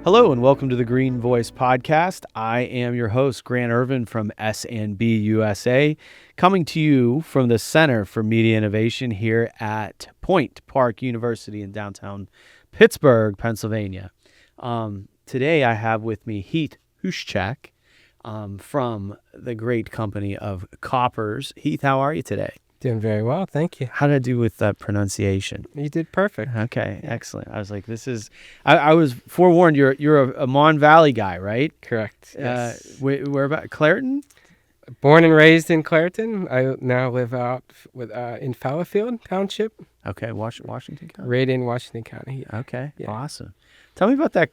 Hello and welcome to the Green Voice Podcast. I am your host, Grant Ervin from S&B USA, coming to you from the Center for Media Innovation here at Point Park University in downtown Pittsburgh, Pennsylvania. Today I have with me Heath Huschak from the great company of Koppers. Heath, how are you today? Doing very well, thank you. How did I do with that pronunciation? You did perfect. Okay, excellent. I was like, this is. I was forewarned. You're a Mon Valley guy, right? Correct. Yes. Where about Clairton? Born and raised in Clairton. I now live out in Fallowfield Township. Okay, Washington County. Right in Washington County. Yeah. Okay, Yeah. Awesome. Tell me about that.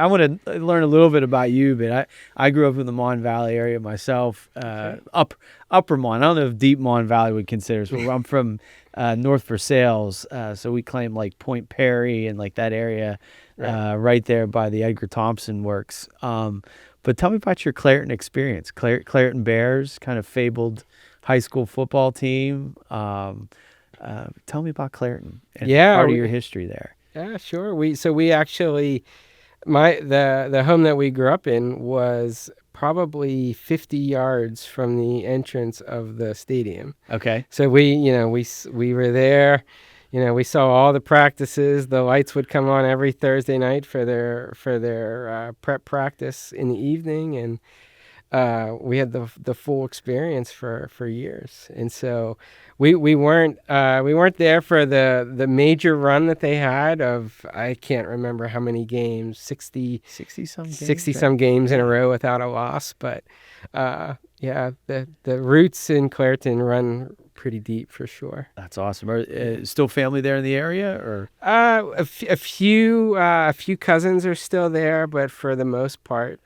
I want to learn a little bit about you, but I grew up in the Mon Valley area myself. Okay. Upper Mon. I don't know if Deep Mon Valley would consider us, but I'm from North Versailles, so we claim like Point Perry and like that area, right there by the Edgar Thompson Works. But tell me about your Clairton experience. Clairton Bears, kind of fabled high school football team. Tell me about Clairton and part of your history there. Yeah, sure. We actually, the home that we grew up in was probably 50 yards from the entrance of the stadium. Okay. So we were there. We saw all the practices. The lights would come on every Thursday night for their prep practice in the evening, and we had the full experience for years. And so we weren't there for the major run that they had of, I can't remember how many games, 60 some games in a row without a loss. But the roots in Clairton run pretty deep for sure. That's awesome. Are still family there in the area, or a few cousins are still there, but for the most part,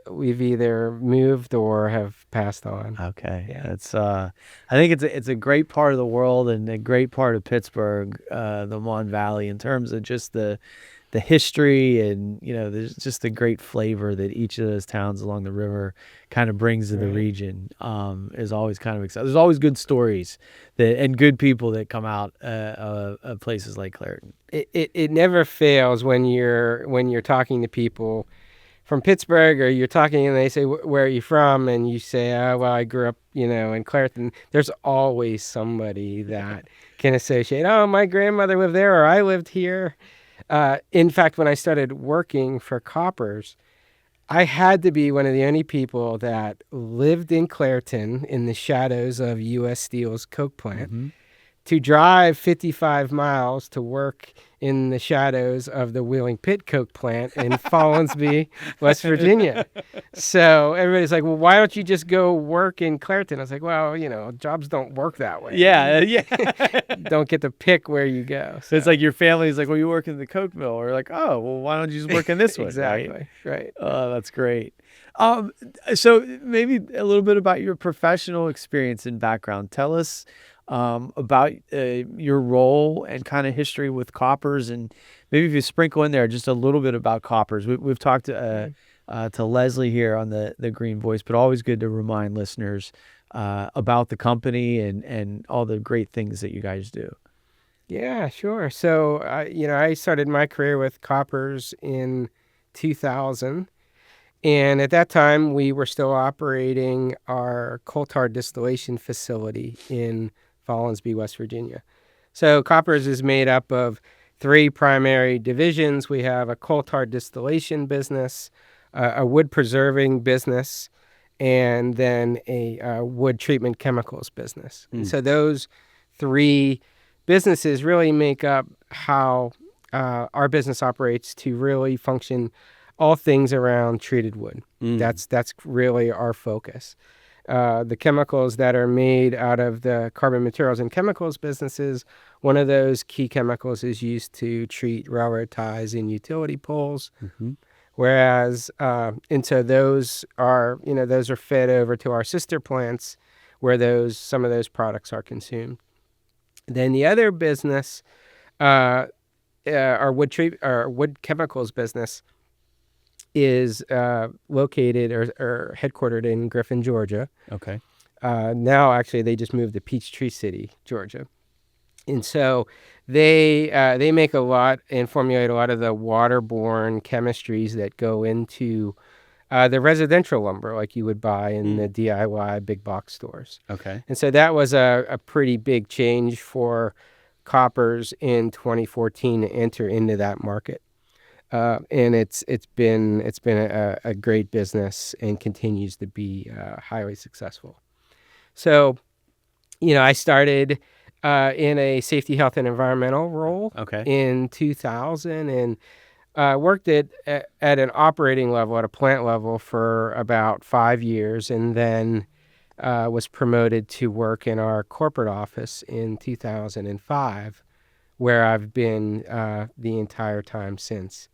we've either moved or have passed on. Okay. Yeah. It's I think it's a great part of the world and a great part of Pittsburgh, the Mon Valley, in terms of just the history and there's just the great flavor that each of those towns along the river kind of brings to the region. Is always kind of exciting. There's always good stories and good people that come out of places like Clairton. It never fails when you're talking to people from Pittsburgh, or you're talking and they say, where are you from? And you say, well, I grew up, in Clairton. There's always somebody that can associate, my grandmother lived there, or I lived here. In fact, when I started working for Koppers, I had to be one of the only people that lived in Clairton in the shadows of U.S. Steel's Coke plant, to drive 55 miles to work in the shadows of the Wheeling Pit Coke plant in Follinsby, West Virginia. So everybody's like, well, why don't you just go work in Clairton? I was like, well, jobs don't work that way. Yeah. Don't get to pick where you go. So it's like your family's like, well, you work in the Coke mill, or like, oh, well, why don't you just work in this one? Exactly. Right. Oh, that's great. So maybe a little bit about your professional experience and background. Tell us about your role and kind of history with Koppers, and maybe if you sprinkle in there just a little bit about Koppers. We've talked to Leslie here on the Green Voice, but always good to remind listeners about the company and all the great things that you guys do. Yeah, sure. So, I started my career with Koppers in 2000. And at that time, we were still operating our coal tar distillation facility in Follinsby, West Virginia. So Koppers is made up of three primary divisions. We have a coal tar distillation business, a wood preserving business, and then a wood treatment chemicals business. And so those three businesses really make up how our business operates to really function all things around treated wood. That's really our focus. The chemicals that are made out of the carbon materials and chemicals businesses, one of those key chemicals is used to treat railroad ties and utility poles. Whereas, and so those are fed over to our sister plants where some of those products are consumed. Then the other business, our wood chemicals business, is located or headquartered in Griffin, Georgia. Okay. Now, actually, they just moved to Peachtree City, Georgia. And so they make a lot and formulate a lot of the waterborne chemistries that go into the residential lumber like you would buy in the DIY big box stores. Okay. And so that was a pretty big change for Koppers in 2014 to enter into that market. And it's been a great business and continues to be highly successful. So, I started in a safety, health, and environmental role Okay. in 2000 and worked at an operating level, at a plant level for about 5 years, and then was promoted to work in our corporate office in 2005, where I've been the entire time since.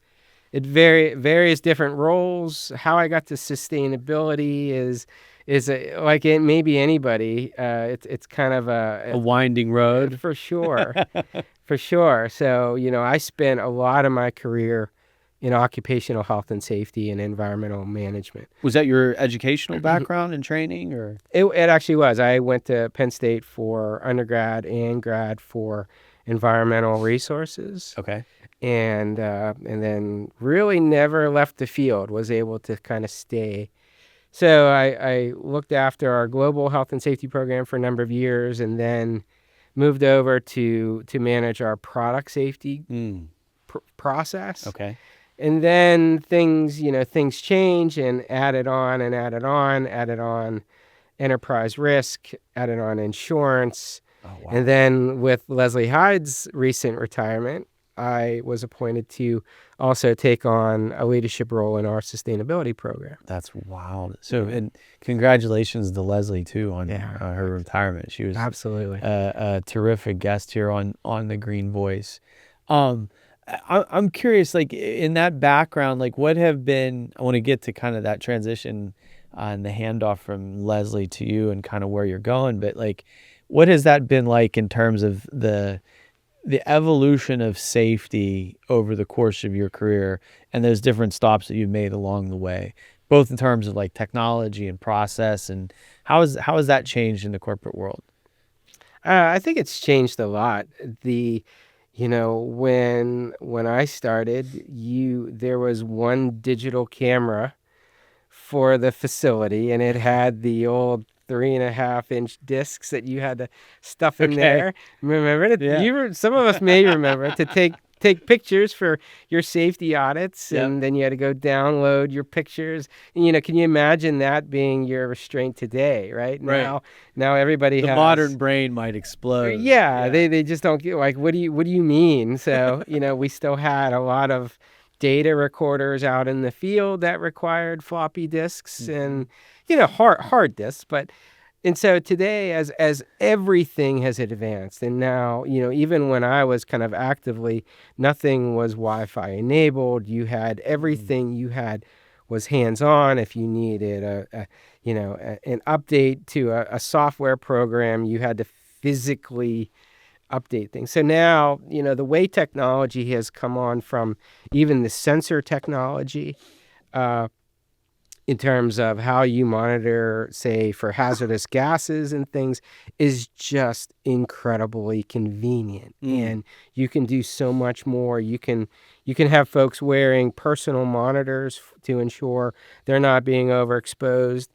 It various different roles. How I got to sustainability is like it maybe anybody. It's kind of A winding road. for sure, for sure. So I spent a lot of my career in occupational health and safety and environmental management. Was that your educational background and training, or? It actually was. I went to Penn State for undergrad and grad for environmental resources. Okay. And then really never left the field, was able to kind of stay. So I looked after our global health and safety program for a number of years, and then moved over to manage our product safety process. Okay. And then things change, and added on enterprise risk, added on insurance. Oh, wow. And then with Leslie Hyde's recent retirement, I was appointed to also take on a leadership role in our sustainability program. That's wild. So, and congratulations to Leslie too on her retirement. She was Absolutely a terrific guest here on the Green Voice. I'm curious, like in that background, like what have been, I want to get to kind of that transition and the handoff from Leslie to you and kind of where you're going, but like, what has that been like in terms of the evolution of safety over the course of your career and those different stops that you've made along the way, both in terms of like technology and process, and how has that changed in the corporate world? I think it's changed a lot. When I started, there was one digital camera for the facility, and it had the old 3.5-inch discs that you had to stuff in there. Remember it? Yeah. Some of us may remember to take pictures for your safety audits, and then you had to go download your pictures. And, can you imagine that being your restraint today? Right now, everybody The has modern brain might explode. Yeah, they just don't get like, what do you mean? So we still had a lot of data recorders out in the field that required floppy disks and hard disks. And so today, as everything has advanced, and now even when I was kind of actively, nothing was Wi-Fi enabled. You had everything you had was hands-on. If you needed an update to a software program, you had to physically update things. So now, the way technology has come on, from even the sensor technology, in terms of how you monitor, say, for hazardous gases and things, is just incredibly convenient. And you can do so much more. You can have folks wearing personal monitors to ensure they're not being overexposed.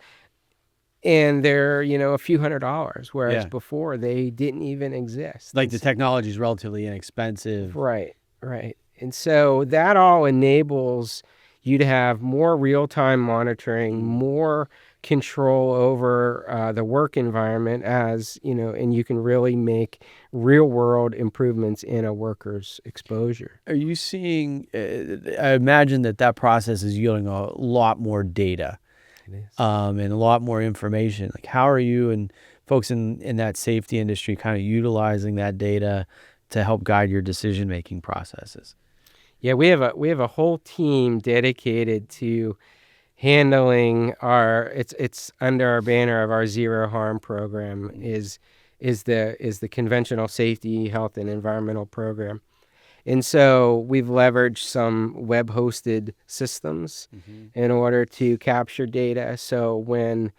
And they're, a few $100s, whereas before they didn't even exist. Like the technology is relatively inexpensive. Right. And so that all enables you to have more real-time monitoring, more control over the work environment, and you can really make real-world improvements in a worker's exposure. Are you seeing, I imagine that process is yielding a lot more data. And a lot more information. Like, how are you and folks in that safety industry kind of utilizing that data to help guide your decision-making processes? Yeah, we have a whole team dedicated to handling it's under our banner of our Zero Harm program is the conventional safety, health, and environmental program. And so we've leveraged some web-hosted systems in order to capture data. So when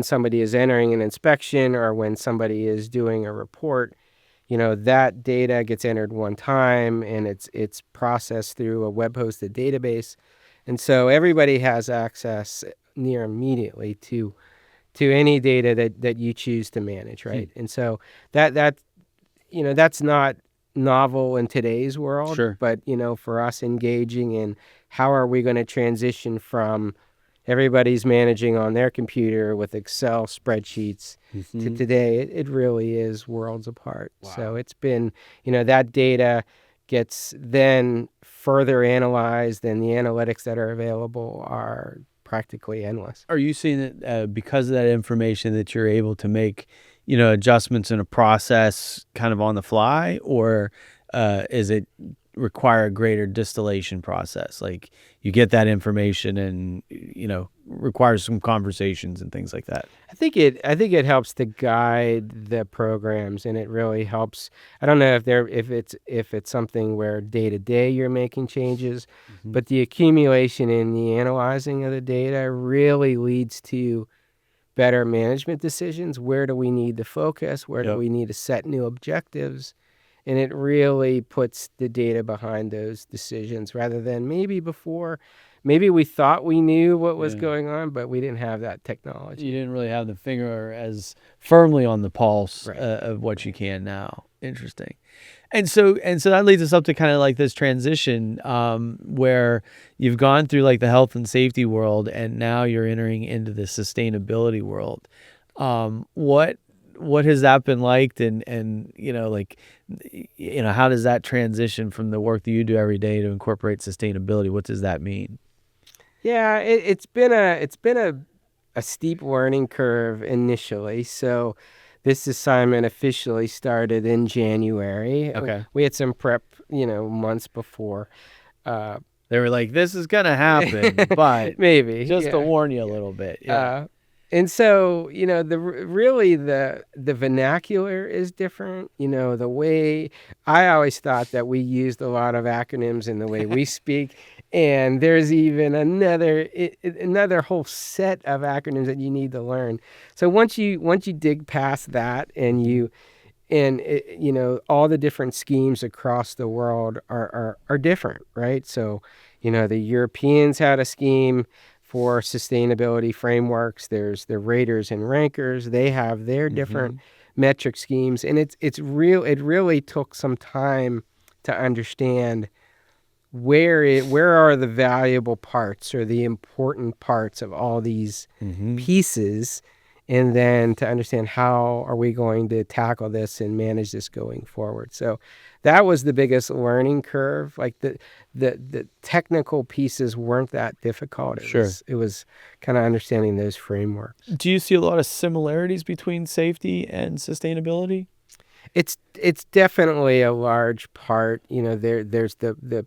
somebody is entering an inspection or when somebody is doing a report, that data gets entered one time and it's processed through a web-hosted database. And so everybody has access near immediately to any data that you choose to manage, Hmm. right? And so that that's not novel in today's world, Sure. but for us engaging in how are we going to transition from everybody's managing on their computer with Excel spreadsheets to Hmm. today, it really is worlds apart. So Wow. it's been, that data gets then further analyzed, and the analytics that are available are practically endless. Are you seeing that because of that information that you're able to make, adjustments in a process kind of on the fly, or is it require a greater distillation process? Like you get that information and requires some conversations and things like that. I think it helps to guide the programs, and it really helps. I don't know if it's something where day to day you're making changes, Hmm. but the accumulation and the analyzing of the data really leads to better management decisions. Where do we need to focus? Where do Yep. we need to set new objectives? And it really puts the data behind those decisions rather than maybe before. Maybe we thought we knew what was Yeah. going on, but we didn't have that You technology. didn't really have the finger as firmly on the pulse Right. of what you can now. Interesting. And so that leads us up to kind of like this transition, where you've gone through like the health and safety world, and now you're entering into the sustainability world. What has that been like, and like how does that transition from the work that you do every day to incorporate sustainability? What does that mean? Yeah, it's been a steep learning curve initially. So this assignment officially started in January. Okay. We had some prep, months before. Uh, They were like, this is gonna happen, but maybe, just to yeah, warn you a yeah. little bit. Yeah. Uh, and so, really the vernacular is different. The way I always thought that we used a lot of acronyms in the way we speak, and there's even another whole set of acronyms that you need to learn. So once you dig past that, and Mhm. all the different schemes across the world are different, right? So the Europeans had a scheme for sustainability frameworks. There's the raters and rankers. They have their different Mhm. metric schemes, and it really took some time to understand where are the valuable parts or the important parts of all these Mhm. pieces, and then to understand how are we going to tackle this and manage this going forward. So that was the biggest learning curve. Like the technical pieces weren't that difficult. it Sure. was it was kind of understanding those frameworks. Do you see a lot of similarities between safety and sustainability? It's definitely a large part. There's the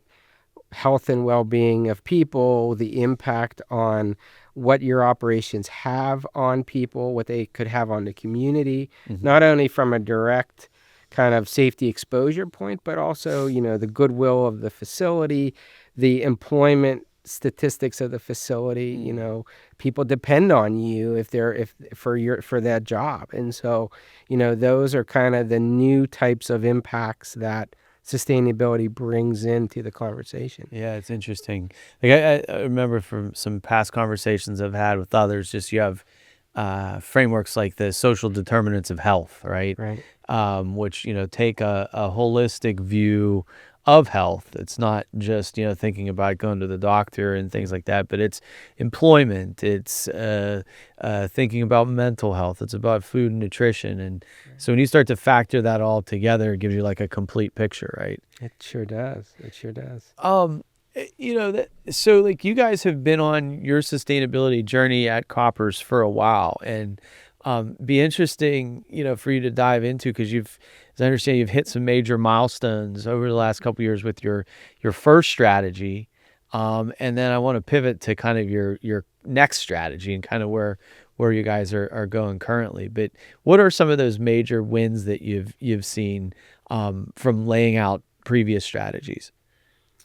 health and well-being of people, the impact on what your operations have on people, what they could have on the community, Mhm. not only from a direct kind of safety exposure point, but also, the goodwill of the facility, the employment statistics of the facility. Mm. People depend on you if for that job. And so, those are kind of the new types of impacts that sustainability brings into the conversation. Yeah, it's interesting. Like I remember from some past conversations I've had with others, just you have frameworks like the social determinants of health, right? Right. Which take a holistic view of health. It's not just thinking about going to the doctor and things like that, but it's employment. It's thinking about mental health. It's about food and nutrition, and Right. so when you start to factor that all together, it gives you like a complete picture, right? It sure does. It sure does. That so like you guys have been on your sustainability journey at Koppers for a while, and be interesting, for you to dive into because as I understand, you've hit some major milestones over the last couple years with your first strategy, and then I want to pivot to kind of your next strategy and kind of where you guys are going currently. But what are some of those major wins that you've seen from laying out previous strategies?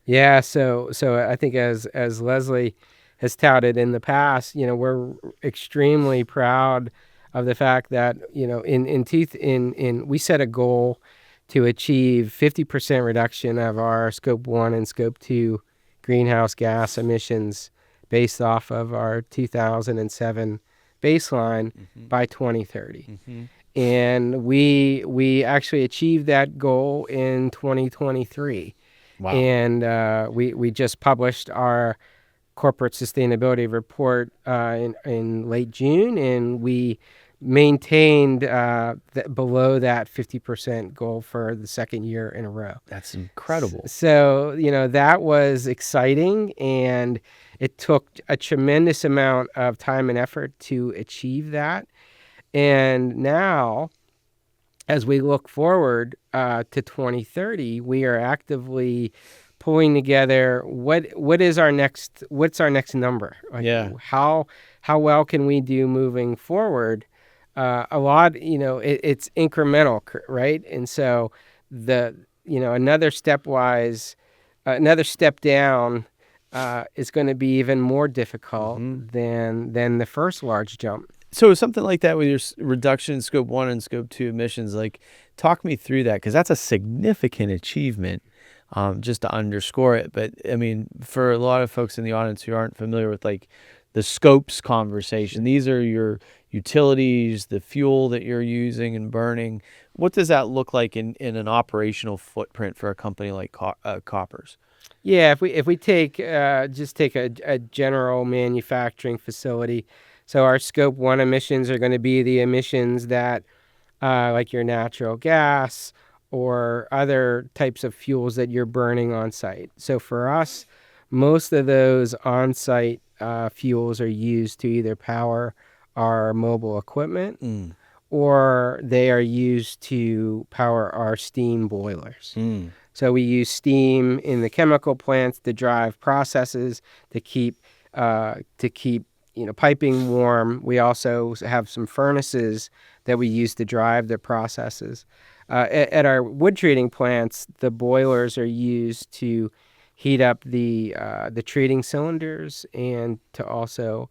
Yeah, so I think as Leslie has touted in the past, we're extremely proud of the fact that, in teeth in we set a goal to achieve 50% reduction of our Scope 1 and Scope 2 greenhouse gas emissions based off of our 2007 baseline by 2030. And we actually achieved that goal in 2023. Wow. And we just published our corporate sustainability report in late June, and we maintained below that 50% goal for the second year in a row. That's incredible. So, that was exciting, and it took a tremendous amount of time and effort to achieve that. And now, as we look forward to 2030, we are actively pulling together what's our next number? Like, Yeah. How well can we do moving forward? A lot, it's incremental, right? And so another step down is going to be even more difficult than the first large jump. So something like that with your reduction in Scope 1 and Scope 2 emissions, like talk me through that, because that's a significant achievement, just to underscore it. But I mean, for a lot of folks in the audience who aren't familiar with like the scopes conversation, these are your utilities, the fuel that you're using and burning. What does that look like in an operational footprint for a company like Koppers? Yeah, if we take a general manufacturing facility, so our Scope 1 emissions are going to be the emissions that, like your natural gas or other types of fuels that you're burning on site. So for us, most of those on-site fuels are used to either power our mobile equipment or they are used to power our steam boilers. So we use steam in the chemical plants to drive processes to keep piping warm. We also have some furnaces that we use to drive the processes. At our wood treating plants, the boilers are used to heat up the treating cylinders and to also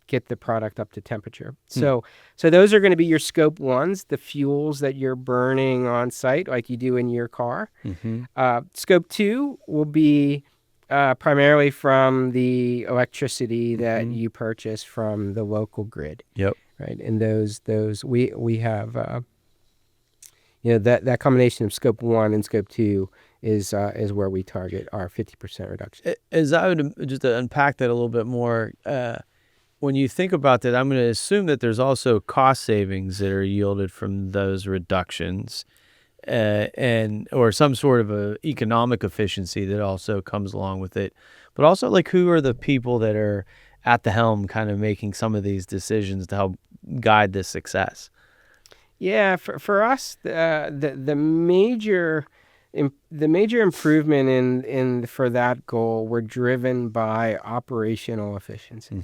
get the product up to temperature. So those are going to be your Scope 1s, the fuels that you're burning on site like you do in your car. Scope 2 will be primarily from the electricity that you purchase from the local grid. Yep. Right. And those we have that combination of Scope 1 and Scope 2 is where we target our 50% reduction. As I would just to unpack that a little bit more, when you think about that, I'm going to assume that there's also cost savings that are yielded from those reductions, or some sort of a economic efficiency that also comes along with it. But also, like, who are the people that are at the helm kind of making some of these decisions to help guide this success? Yeah, for us, the major improvement in for that goal were driven by operational efficiency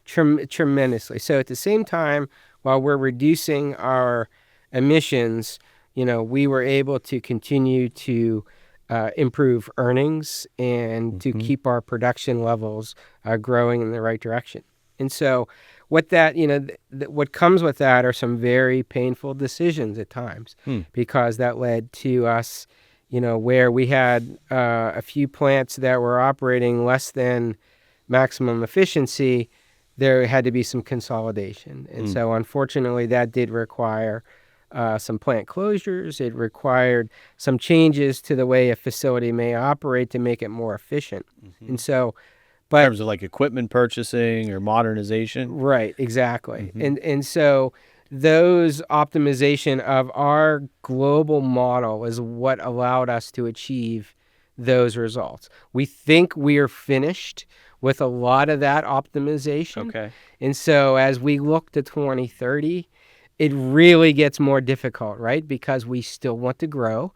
tremendously. So at the same time, while we're reducing our emissions, we were able to continue to improve earnings and to keep our production levels growing in the right direction. And so what what comes with that are some very painful decisions at times, because that led to us, where we had a few plants that were operating less than maximum efficiency, there had to be some consolidation. And so unfortunately that did require some plant closures. It required some changes to the way a facility may operate to make it more efficient. And so, in terms of like equipment purchasing or modernization. Right, exactly. And so those optimization of our global model is what allowed us to achieve those results. We think we are finished with a lot of that optimization. Okay. And so as we look to 2030, it really gets more difficult, right? Because we still want to grow.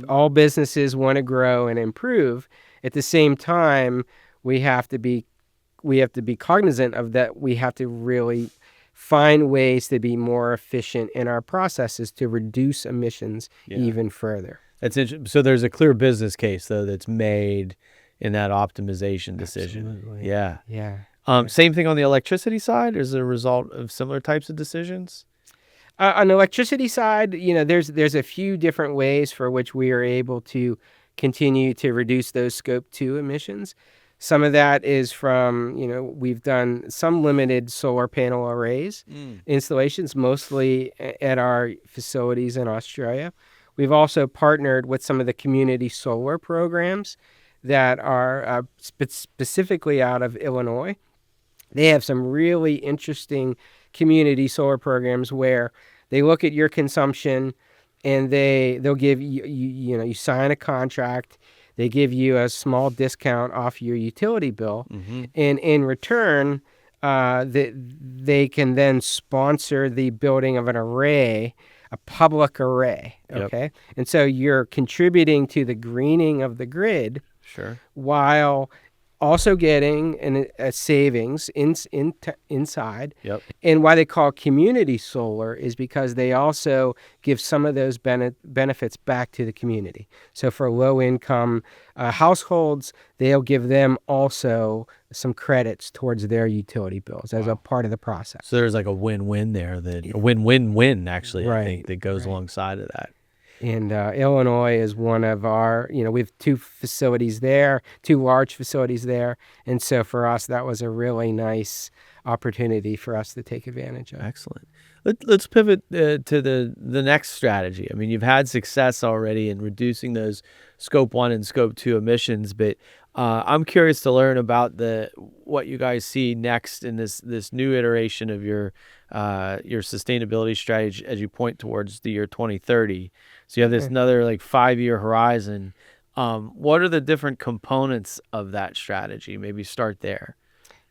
All businesses want to grow and improve. At the same time, we have to be cognizant of that. We have to really find ways to be more efficient in our processes to reduce emissions even further. That's interesting. So there's a clear business case, though, that's made in that optimization decision. Absolutely. Yeah. Yeah. Same thing on the electricity side as a result of similar types of decisions? On the electricity side, there's a few different ways for which we are able to continue to reduce those Scope 2 emissions. Some of that is from, we've done some limited solar panel arrays installations, mostly at our facilities in Australia. We've also partnered with some of the community solar programs that are specifically out of Illinois. They have some really interesting community solar programs where they look at your consumption and they'll give you, you sign a contract. They give you a small discount off your utility bill. And in return, they can then sponsor the building of an array, a public array. Okay. And so you're contributing to the greening of the grid. Sure. While also getting a savings inside. And why they call community solar is because they also give some of those benefits back to the community. So for low-income households, they'll give them also some credits towards their utility bills as a part of the process. So there's like a win-win there, a win-win-win, actually, right. I think, that goes alongside of that. And Illinois is one of our, we have two large facilities there. And so for us, that was a really nice opportunity for us to take advantage of. Excellent. Let's pivot to the next strategy. I mean, you've had success already in reducing those Scope 1 and Scope 2 emissions, but I'm curious to learn about what you guys see next in this new iteration of your sustainability strategy as you point towards the year 2030. So you have this another 5-year horizon. What are the different components of that strategy? Maybe start there.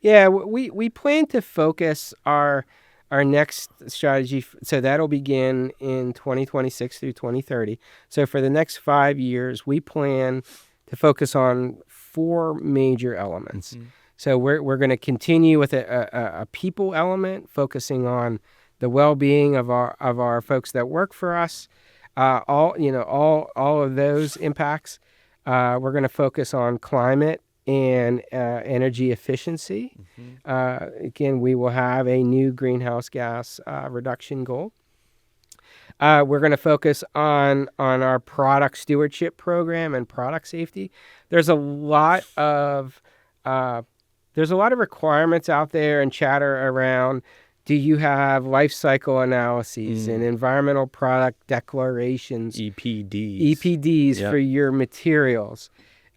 Yeah, we plan to focus our next strategy. So that'll begin in 2026 through 2030. So for the next 5 years, we plan to focus on 4 major elements. So we're going to continue with a people element, focusing on the well-being of our folks that work for us. All of those impacts. We're going to focus on climate and energy efficiency. Again, we will have a new greenhouse gas reduction goal. We're going to focus on our product stewardship program and product safety. There's a lot of requirements out there and chatter around. Do you have life cycle analyses and environmental product declarations? EPDs for your materials.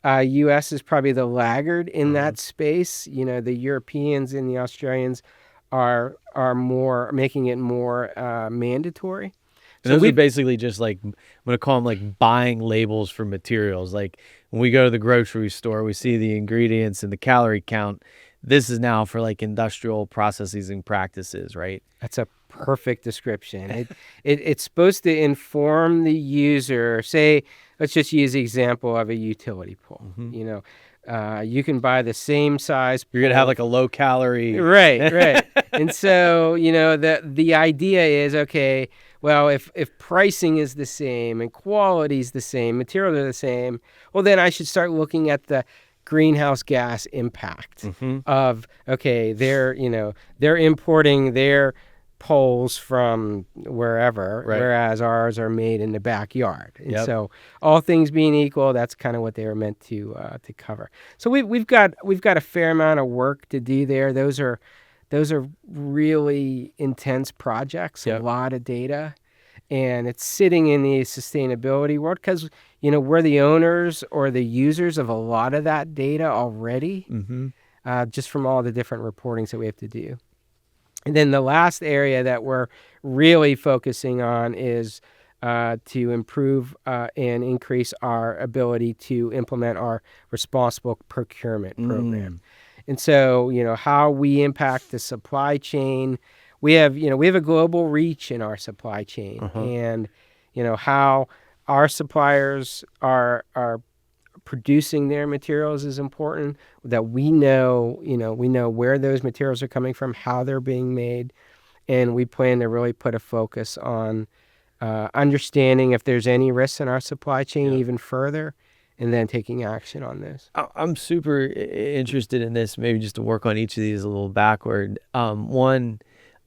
U.S. is probably the laggard in that space. The Europeans and the Australians are more making it more mandatory. And those are basically just I'm going to call them buying labels for materials. Like when we go to the grocery store, we see the ingredients and the calorie count. This is now for industrial processing practices, right? That's a perfect description. It's supposed to inform the user. Say, let's just use the example of a utility pole. You can buy the same size pole. You're going to have a low calorie. Right. And so, the idea is, okay, well, if pricing is the same and quality is the same, materials are the same, well, then I should start looking at the greenhouse gas impact of, okay, they're importing their poles from wherever, whereas ours are made in the backyard. And so all things being equal, that's kind of what they were meant to cover. So we've got a fair amount of work to do there. Those are really intense projects, a lot of data. And it's sitting in the sustainability world because, we're the owners or the users of a lot of that data already, just from all the different reportings that we have to do. And then the last area that we're really focusing on is to improve and increase our ability to implement our responsible procurement program. And so, how we impact the supply chain. We have a global reach in our supply chain, and how our suppliers are producing their materials is important. That we know where those materials are coming from, how they're being made, and we plan to really put a focus on understanding if there's any risks in our supply chain even further, and then taking action on this. I'm super interested in this. Maybe just to work on each of these a little backward. One.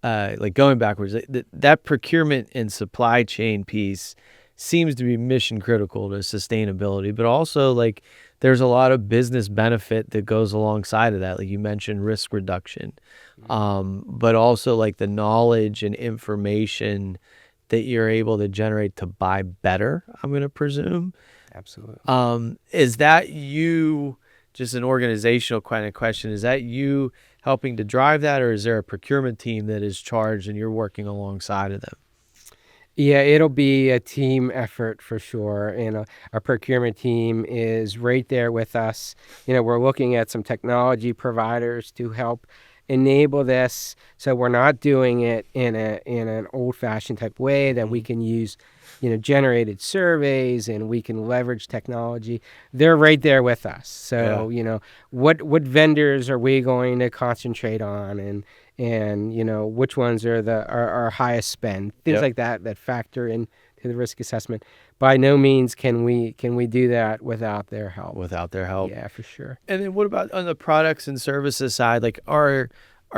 like going backwards, that procurement and supply chain piece seems to be mission critical to sustainability, but also like there's a lot of business benefit that goes alongside of that. Like you mentioned risk reduction, but also like the knowledge and information that you're able to generate to buy better, I'm going to presume. Absolutely. Is that you, just an organizational kind of question, is that you helping to drive that, or is there a procurement team that is charged and you're working alongside of them? Yeah, it'll be a team effort for sure. And our procurement team is right there with us. We're looking at some technology providers to help enable this, so we're not doing it in an old-fashioned type way, that we can use generated surveys, and we can leverage technology. They're right there with us. So what vendors are we going to concentrate on, and which ones are our highest spend, things like that factor into the risk assessment. By no means can we do that without their help. Yeah, for sure. And then what about on the products and services side? Like, are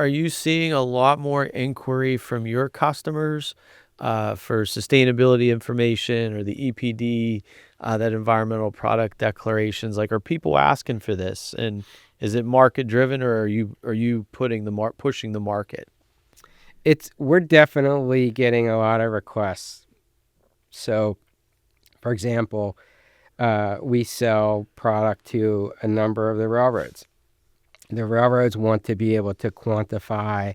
you seeing a lot more inquiry from your customers for sustainability information or the EPD, that environmental product declarations? Like, are people asking for this? And is it market driven, or are you pushing the market? We're definitely getting a lot of requests. So, for example, we sell product to a number of the railroads. The railroads want to be able to quantify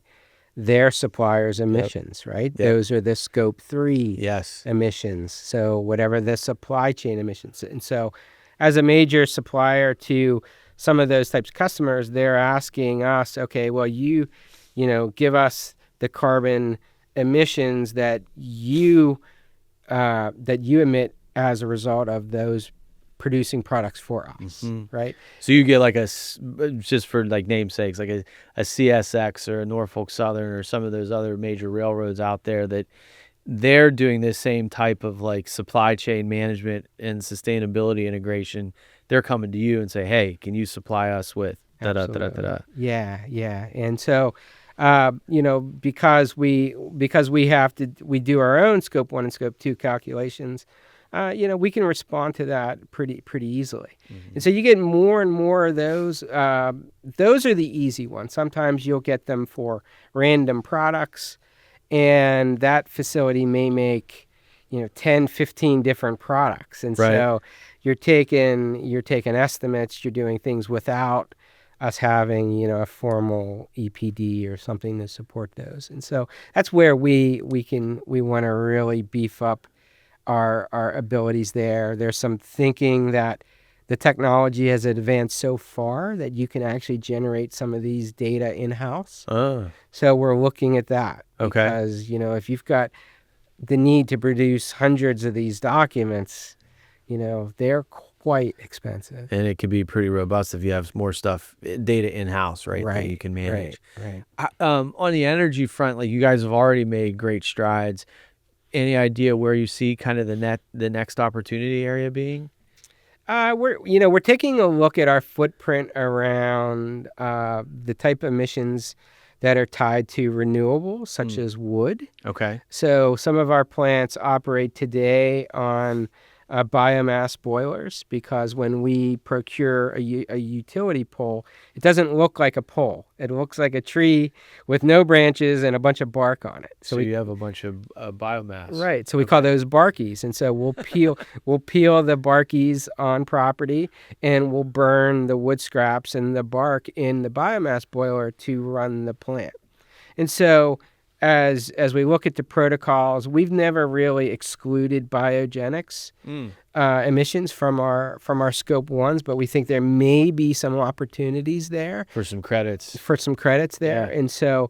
their suppliers' emissions, right? Yep. Those are the Scope 3 Yes. emissions. So whatever the supply chain emissions. And so as a major supplier to some of those types of customers, they're asking us, okay, well, you give us the carbon emissions that you emit as a result of those producing products for us, right? So you get like just for like namesakes, like a CSX or a Norfolk Southern or some of those other major railroads out there, that they're doing this same type of like supply chain management and sustainability integration. They're coming to you and say, hey, can you supply us with da-da-da-da-da-da? Yeah. And so, because we do our own Scope 1 and Scope 2 calculations, we can respond to that pretty easily. And so you get more and more of those. Those are the easy ones. Sometimes you'll get them for random products, and that facility may make 10, 15 different products. And so you're taking estimates, you're doing things without us having a formal EPD or something to support those. And so that's where we want to really beef up our abilities there. There's some thinking that the technology has advanced so far that you can actually generate some of these data in-house. So we're looking at that. Okay. Because, if you've got the need to produce hundreds of these documents, they're quite expensive. And it can be pretty robust if you have more data in-house, right? That you can manage. Right. On the energy front, like you guys have already made great strides. Any idea where you see kind of the next opportunity area being? We're taking a look at our footprint around the type of emissions that are tied to renewables, such as wood. Okay. So some of our plants operate today on biomass boilers, because when we procure a utility pole, it doesn't look like a pole. It looks like a tree with no branches and a bunch of bark on it. So you have a bunch of biomass. Right. So we call those barkies. And so we'll peel the barkies on property, and we'll burn the wood scraps and the bark in the biomass boiler to run the plant. And so as we look at the protocols, we've never really excluded biogenics emissions from our Scope 1s, but we think there may be some opportunities there For some credits there. Yeah. And so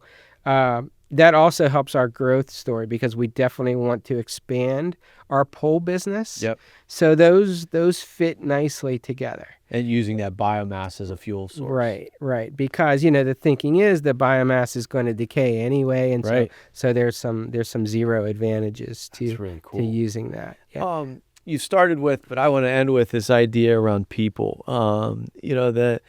that also helps our growth story, because we definitely want to expand our pole business. Yep. So those fit nicely together. And using that biomass as a fuel source. Right. Because the thinking is the biomass is going to decay anyway, and so there's some zero advantages to really cool. to using that. Yeah. You started with, but I want to end with this idea around people. That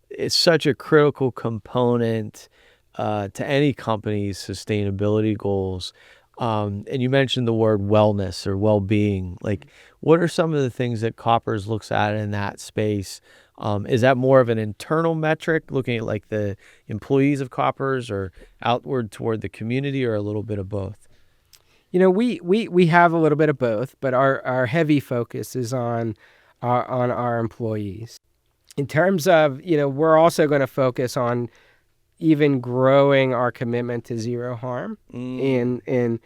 it's such a critical component to any company's sustainability goals, and you mentioned the word wellness or well-being. Like, what are some of the things that Koppers looks at in that space? Is that more of an internal metric, looking at like the employees of Koppers, or outward toward the community, or a little bit of both? We have a little bit of both, but our heavy focus is on our employees. In terms of, we're also going to focus on even growing our commitment to zero harm, and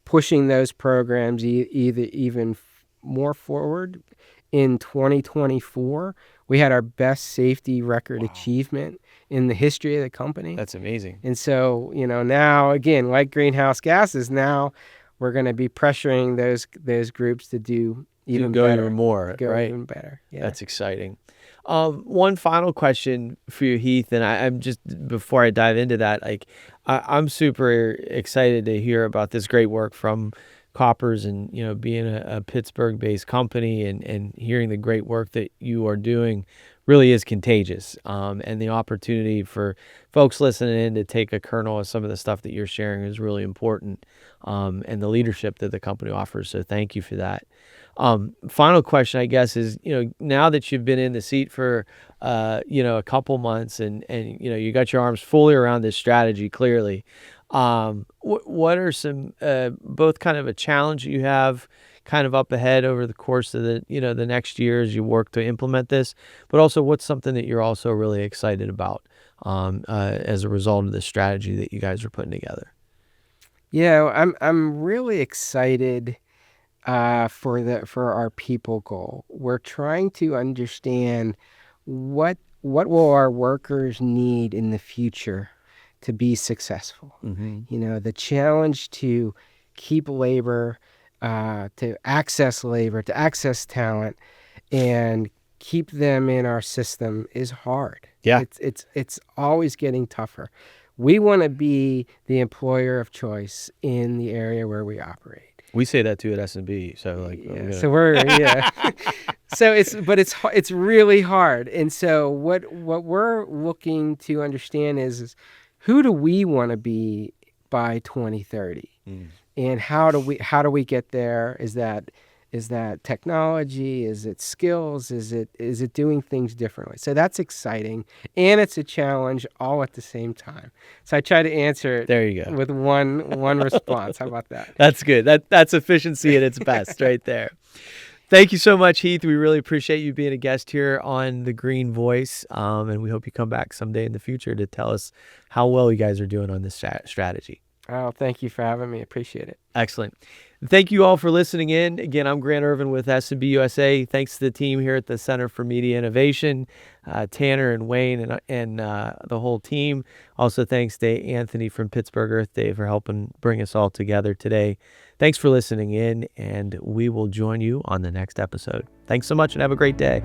pushing those programs either even more forward. In 2024, we had our best safety record achievement in the history of the company. That's amazing. And so, now again, like greenhouse gases, now we're going to be pressuring those groups to do even go better, even more, right? Even better. Yeah. That's exciting. One final question for you, Heath, and I'm just, before I dive into that, like, I'm super excited to hear about this great work from Koppers, and being a Pittsburgh-based company, and hearing the great work that you are doing really is contagious. And the opportunity for folks listening in to take a kernel of some of the stuff that you're sharing is really important, and the leadership that the company offers. So thank you for that. Final question, I guess, is, now that you've been in the seat for, a couple months, and you got your arms fully around this strategy, clearly, what are some, both kind of a challenge you have kind of up ahead over the course of the next year as you work to implement this, but also what's something that you're also really excited about, as a result of the strategy that you guys are putting together? Yeah, I'm really excited for our people goal. We're trying to understand what will our workers need in the future to be successful. The challenge to keep labor, to access talent, and keep them in our system is hard. Yeah. It's always getting tougher. We want to be the employer of choice in the area where we operate. We say that too at S&B. So like, So we're So it's really hard. And so what we're looking to understand is who do we want to be by 2030, and how do we get there? Is that technology? Is it skills? Is it doing things differently? So that's exciting, and it's a challenge all at the same time. So I try to answer it. There you go. With one response. How about that? That's good. That's efficiency at its best, right there. Thank you so much, Heath. We really appreciate you being a guest here on The Green Voice, and we hope you come back someday in the future to tell us how well you guys are doing on this strategy. Oh, thank you for having me. Appreciate it. Excellent. Thank you all for listening in. Again, I'm Grant Ervin with S&B USA. Thanks to the team here at the Center for Media Innovation, Tanner and Wayne, and the whole team. Also, thanks to Anthony from Pittsburgh Earth Day for helping bring us all together today. Thanks for listening in, and we will join you on the next episode. Thanks so much, and have a great day.